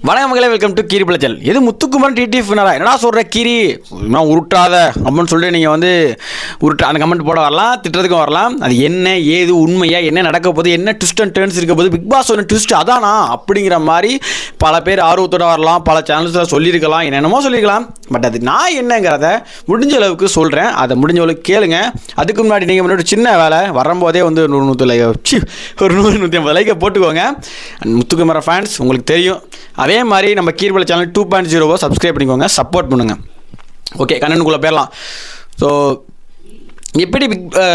வணக்கம் மகளே, welcome to கீரி பிளச்சல். எது முத்துக்குமரன் டிடிஎஃப் வினரா? என்னடா சொல்கிற கீரி, நான் உருட்டாத அப்படின்னு சொல்லிட்டு நீங்கள் வந்து அந்த கமெண்ட் போட வரலாம், திட்டுறதுக்கும் வரலாம். அது என்ன ஏது உண்மையாக என்ன நடக்க போகுது, என்ன ட்விஸ்ட் அண்ட் டர்ன்ஸ் இருக்க போது, பிக் பாஸ் ஒன்று ட்விஸ்ட் அதானா அப்படிங்கிற மாதிரி பல பேர் ஆர்வத்தோட வரலாம், பல சேனல்ஸில் சொல்லியிருக்கலாம், என்னென்னமோ சொல்லியிருக்கலாம். பட் அது நான் என்னங்கிறத முடிஞ்ச அளவுக்கு சொல்கிறேன். அதை முடிஞ்ச அளவுக்கு கேளுங்க. அதுக்கு முன்னாடி நீங்கள் முன்னாடி சின்ன வேலை வரும்போதே வந்து ஒரு 100-150 லைக்கை போட்டுக்கோங்க. முத்துக்குமரன் ஃபேன்ஸ் உங்களுக்கு தெரியும். அதே மாதிரி நம்ம கீரிபல சேனல் 2.0 சப்ஸ்கிரைப் பண்ணிக்கோங்க, சப்போர்ட் பண்ணுங்கள். ஓகே, கண்ணனுக்குள்ளே போயிடலாம். ஸோ எப்படி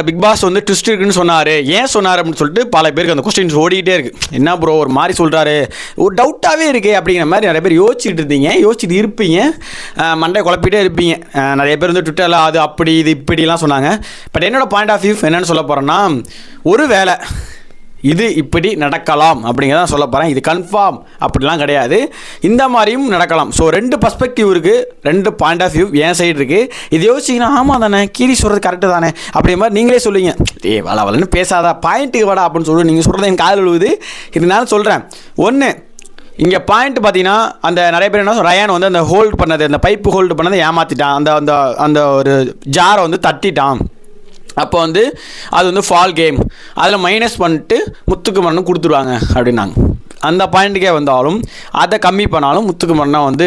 பிக் பாஸ் வந்து ட்விஸ்ட் இருக்குன்னு சொன்னார், ஏன் சொன்னார் அப்படின்னு சொல்லிட்டு பல பேருக்கு அந்த கொஸ்டின்ஸ் ஓடிக்கிட்டே இருக்குது. என்ன ப்ரோ ஒரு மாதிரி சொல்கிறாரு, ஒரு டவுட்டாகவே இருக்குது அப்படிங்கிற மாதிரி நிறைய பேர் யோசிச்சுட்டு இருந்தீங்க, யோசிச்சுட்டு இருப்பீங்க, மண்டை குழப்பிட்டே இருப்பீங்க. நிறைய பேர் வந்து ட்விட்டரில் அது அப்படி இது இப்படிலாம் சொன்னாங்க. பட் என்னோடய பாயிண்ட் ஆஃப் வியூ என்னென்னு சொல்ல போகிறேன்னா, ஒரு வேளை இது இப்படி நடக்கலாம் அப்படிங்கிறதான் சொல்ல போகிறேன். இது கன்ஃபார்ம் அப்படிலாம் கிடையாது, இந்த மாதிரியும் நடக்கலாம். ஸோ 2 பர்ஸ்பெக்டிவ் இருக்குது, 2 பாயிண்ட் ஆஃப் வியூ என் சைடு இருக்குது. இது யோசிச்சிங்கன்னா ஆமாம் தானே, கீரி சொல்கிறது கரெக்டு தானே அப்படிங்கிற மாதிரி நீங்களே சொல்லுவீங்க. வளன்னு பேசாதா, பாயிண்ட்டுக்கு வாடா அப்படின்னு சொல்லி நீங்கள் சொல்கிறது என் காதில் விழுவுது. இருந்தாலும் சொல்கிறேன். ஒன்று, இங்கே பாயிண்ட் பார்த்தீங்கன்னா, அந்த நிறைய பேர் என்ன ரயான் வந்து அந்த ஹோல்டு பண்ணது, அந்த பைப்பு ஹோல்டு பண்ணதை ஏமாற்றிட்டான், அந்த அந்த அந்த ஒரு ஜாரை வந்து தட்டிட்டான். அப்போ வந்து அது வந்து ஃபால் கேம், அதில் மைனஸ் பண்ணிட்டு முத்துக்குமரன் கொடுத்துருவாங்க அப்படின்னாங்க. அந்த பாயிண்ட்டுக்கே வந்தாலும் அதை கம்மி பண்ணாலும் முத்துக்குமரனா வந்து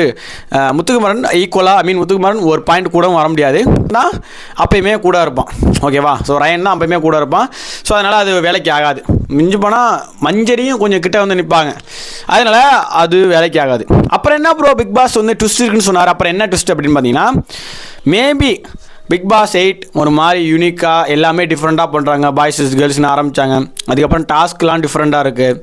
முத்துக்குமரன் ஈக்குவலாக முத்துக்குமரன் ஒரு பாயிண்ட் கூட வர முடியாது. நான் அப்பயுமே கூட இருப்பான். ஓகேவா? ஸோ ரயன் தான் அப்பயுமே கூட இருப்பான். ஸோ அதனால் அது வேலைக்கு ஆகாது. மிஞ்சி போனால் மஞ்சரியும் கொஞ்சம் கிட்ட வந்து நிற்பாங்க, அதனால் அது வேலைக்கு ஆகாது. அப்புறம் என்ன ப்ரோ பிக் பாஸ் வந்து ட்விஸ்ட் இருக்குன்னு சொன்னார், அப்புறம் என்ன ட்விஸ்ட் அப்படின்னு பார்த்தீங்கன்னா, மேபி பிக் பாஸ் 8 ஒரு மாதிரி யூனிக்காக எல்லாமே டிஃப்ரெண்ட்டாக பண்ணுறாங்க. பாய்ஸ் கேர்ள்ஸ்னு ஆரம்பித்தாங்க. அதுக்கப்புறம் டாஸ்க்லாம் டிஃப்ரெண்ட்டாக இருக்குது.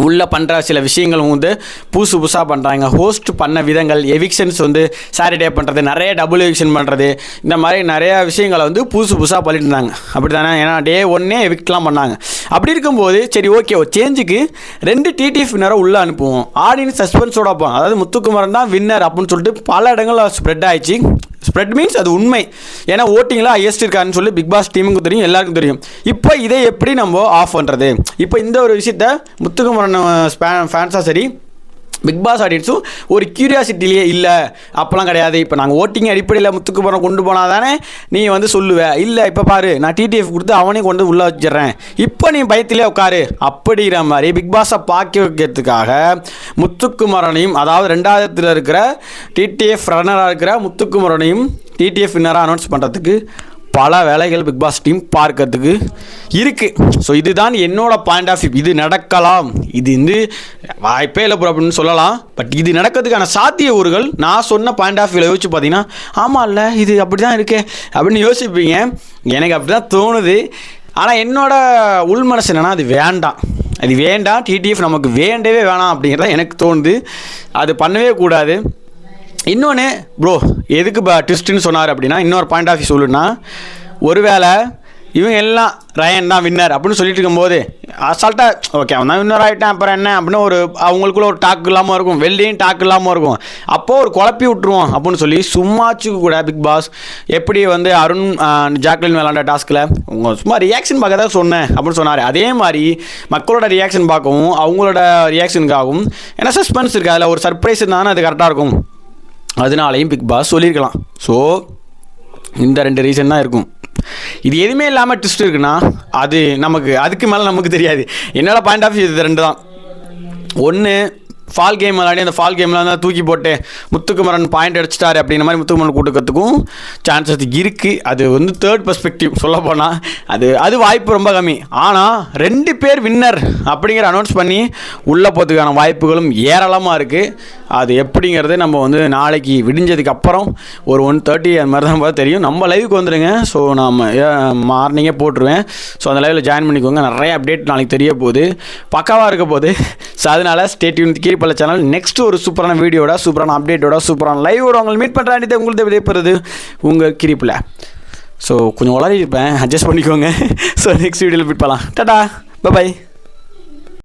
உள்ளே பண்ணுற சில விஷயங்களும் வந்து புதுசாக பண்ணுறாங்க. ஹோஸ்ட் பண்ண விதங்கள், எவிக்ஷன்ஸ் வந்து சாட்டர்டே பண்ணுறது, நிறைய டபுள் எவிக்ஷன் பண்ணுறது, இந்த மாதிரி நிறையா விஷயங்களை வந்து புதுசாக பண்ணிட்டு இருந்தாங்க. அப்படி தானே? ஏன்னா டே 1 எவிக்ட்லாம் பண்ணாங்க. அப்படி இருக்கும்போது சரி ஓகே, ஒரு சேஞ்சுக்கு 2 டிடிஎஃப் வின்னரை உள்ளே அனுப்புவோம், ஆடியன்ஸ் சஸ்பென்ஸோட வைப்போம். அதாவது முத்துக்குமரன் தான் வின்னர் அப்படின்னு சொல்லிட்டு பல இடங்களில் ஸ்ப்ரெட் ஆயிடுச்சு. ஸ்ப்ரெட் மீன்ஸ் அது உண்மை. ஏன்னா ஓட்டிங்கில் ஹையஸ்ட் இருக்காருன்னு சொல்லி பிக் பாஸ் டீமுக்கும் தெரியும், எல்லாருக்கும் தெரியும். இப்போ இதை எப்படி நம்ம ஆஃப் பண்ணுறது? இப்போ இந்த ஒரு விஷயத்த முத்துக்குமரன் ஃபேன்ஸாக சரி, பிக் பாஸ் ஆடியன்ஸும் ஒரு கியூரியாசிட்டிலேயே இல்லை அப்போலாம் கிடையாது. இப்போ நாங்கள் ஓட்டிங் அடிப்படையில் முத்துக்குமரன் கொண்டு போனால் தானே நீ வந்து சொல்லுவேன், இல்லை இப்போ பாரு நான் டிடிஎஃப் கொடுத்து அவனையும் கொண்டு உள்ளே வச்சிடுறேன், இப்போ நீ பயத்திலே உட்காரு அப்படிங்கிற மாதிரி பிக் பாஸை பார்க்க வைக்கிறதுக்காக முத்துக்குமரனையும், அதாவது 2வது இருக்கிற டிடிஎஃப் ரன்னராக இருக்கிற முத்துக்குமரனையும் டிடிஎஃப் வின்னராக அனௌன்ஸ் பண்ணுறதுக்கு பல வேலைகள் பிக் பாஸ் டீம் பார்க்கறதுக்கு இருக்குது. ஸோ இதுதான் என்னோடய பாயிண்ட் ஆஃப் வியூ. இது நடக்கலாம், இது வந்து வாய்ப்பே இல்லை அப்படின்னு சொல்லலாம். பட் இது நடக்கிறதுக்கான சாத்திய ஊர்கள் நான் சொன்ன பாயிண்ட் ஆஃப் வியூவில் யோசிச்சு பார்த்தீங்கன்னா, ஆமாம் இல்லை இது அப்படி தான் இருக்கே அப்படின்னு யோசிப்பீங்க. எனக்கு அப்படி தான் தோணுது. ஆனால் என்னோடய உள் மனசு என்னென்னா, அது வேண்டாம், டிடிஎஃப் நமக்கு வேண்டவே வேணாம் அப்படிங்கிறத எனக்கு தோணுது. அது பண்ணவே கூடாது. இன்னொன்று ப்ரோ எதுக்கு ட்விஸ்ட்டுன்னு சொன்னார் அப்படின்னா, இன்னொரு பாயிண்ட் ஆஃப் வியூ சொல்லுன்னா, ஒருவேளை இவங்க எல்லாம் ரயன் தான் வின்னர் அப்படின்னு சொல்லிட்டு இருக்கும்போது அசால்ட்டாக ஓகே அவன் தான் வின்னர் ஆகிட்டான் அப்புறம் என்ன அப்படின்னு ஒரு அவங்களுக்குள்ள ஒரு டாக் இல்லாமல் இருக்கும், வெள்ளையும் டாக் இல்லாமல் இருக்கும். அப்போது ஒரு குழப்பி விட்டுருவோம் அப்படின்னு சொல்லி சும்மாச்சுக்கு கூட பிக் பாஸ் எப்படி வந்து அருண் ஜாக்லின் விளாண்ட டாஸ்கில் உங்கள் சும்மா ரியாக்ஷன் பார்க்க தான் சொன்னேன் அப்படின்னு சொன்னார். அதே மாதிரி மக்களோட ரியாக்ஷன் பார்க்கவும் அவங்களோட ரியாக்ஷனுக்காகவும் ஏன்னா சஸ்பென்ஸ் இருக்குது, அதில் ஒரு சர்ப்ரைஸ் இருந்தாலும் அது கரெக்டாக இருக்கும். அதனாலையும் பிக் பாஸ் சொல்லியிருக்கலாம். ஸோ இந்த 2 ரீசன் தான் இருக்கும். இது எதுவுமே இல்லாமல் ட்விஸ்ட் இருக்குன்னா அது நமக்கு அதுக்கு மேலே நமக்கு தெரியாது. என்னோட பாயிண்ட் ஆஃப் வியூ இது 2 தான். ஒன்று, ஃபால் கேம் விளையாடி அந்த ஃபால் கேமில் வந்து தூக்கி போட்டு முத்துக்குமரன் பாயிண்ட் அடிச்சிட்டாரு அப்படின்ற மாதிரி முத்துக்குமரன் கூட்டுக்கிறதுக்கும் சான்சஸ் இருக்குது. அது வந்து 3rd பெர்ஸ்பெக்டிவ் சொல்ல போனால் அது வாய்ப்பு ரொம்ப கம்மி. ஆனால் 2 பேர் வின்னர் அப்படிங்கிற அனௌன்ஸ் பண்ணி உள்ளே போகிறதுக்கான வாய்ப்புகளும் ஏராளமாக இருக்குது. அது எப்படிங்கிறது நம்ம வந்து நாளைக்கு விடிஞ்சதுக்கு அப்புறம் ஒரு 1:30 அது மாதிரி தான் பார்த்து தெரியும். நம்ம லைவுக்கு வந்துடுங்க. ஸோ நம்ம மார்னிங்கே போட்டுருவேன். ஸோ அந்த லைவில் ஜாயின் பண்ணிக்கோங்க. நிறைய அப்டேட் நாளைக்கு தெரிய போகுது, பக்காவாக இருக்க போகுது. ஸோ அதனால் ஸ்டே டியூன் கீரி பல சேனல். நெக்ஸ்ட் ஒரு சூப்பரான வீடியோட, சூப்பரான அப்டேட்டோட, சூப்பரான லைவோட உங்களை மீட் பண்ணுற வேண்டியது உங்களுக்கு விடைபெறுது உங்கள் கிரிப்பில். ஸோ கொஞ்சம் உளறி இருப்பேன், அட்ஜஸ்ட் பண்ணிக்கோங்க. ஸோ நெக்ஸ்ட் வீடியோவில் மீட் பண்ணலாம். டாடா, பை.